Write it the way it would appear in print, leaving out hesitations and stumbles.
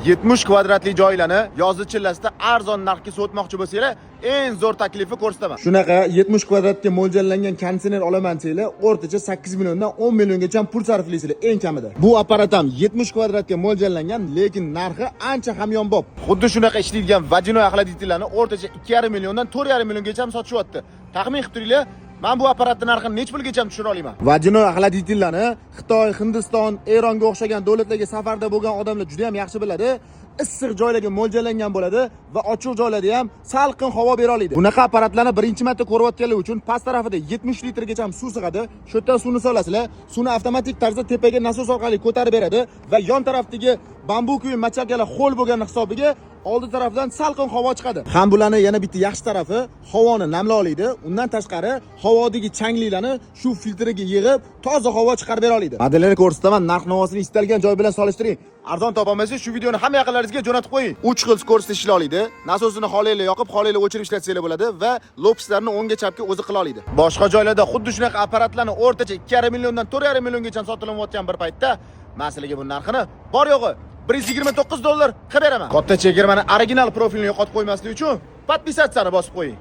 70 kvadratli joylarni yozgi chillasida arzon narxga sotmoqchi bo'lsanglar, eng zo'r taklifni ko'rsataman. Shunaqa 70 kvadratga mo'ljallangan konditsioner olaman desanglar, o'rtacha 8 milliondan 10 milliongacha pul sarflaysizlar eng kamida. Bu apparat ham 70 kvadratga mo'ljallangan, lekin narxi ancha hamyonbop. Xuddi shunaqa ishlaydigan vodяной охладительlarni o'rtacha 2,5 milliondan 4,5 milliongacha sotishyapti. Taxmin qilib turinglar, men bu apparatning narxini nech pulgacha tushira olaman? Vodяной охладительlarni Xitoy, Hindiston, Eronga o'xshagan davlatlarga safarda bo'lgan odamlar juda ham yaxshi biladi. Issiq joylarga mo'ljallangan bo'ladi va ochiq joylarda ham salqin havo bera oladi. Bunaqa apparatlarni birinchi marta ko'rayotganlar uchun past tarafida 70 litrgacha suv sig'adi. Shu yerdan suvni solasizlar, suvni avtomatik tarzda tepaga nasos orqali ko'tarib beradi va yon tarafdagi bambukiy machakalar ho'l bo'lgan hisobiga oldi tarafdan salqin havo chiqadi. Ham bularning yana bitta yaxshi tarafi, havoni namla oladi. Undan tashqari havodagi changliklarni shu filtriga yig'ib, toza havo chiqarib bera oladi. Modelini ko'rsataman, narx-navosini istalgan joy bilan solishtiring. Arzon topolmasangiz shu videoni hamma yaqinlaringizga jo'natib qo'ying. 3 xil skorost ishla oladi. Nasosini xohlaylar yoqib, xohlaylar o'chirib ishlatsanglar bo'ladi va lopslarni o'ngga chapga o'zi qila oladi. Boshqa joylarda xuddi shunaqa apparatlarni o'rtacha 2,5 milliondan 4,5 milliongacha sotilayotgan bir paytda men sizlarga bu narxini bor yo'g'i $129 qilib beraman. Katta chegirmani original profilini yo'qotib qo'ymaslik uchun podpisatsiyani bosib qo'ying.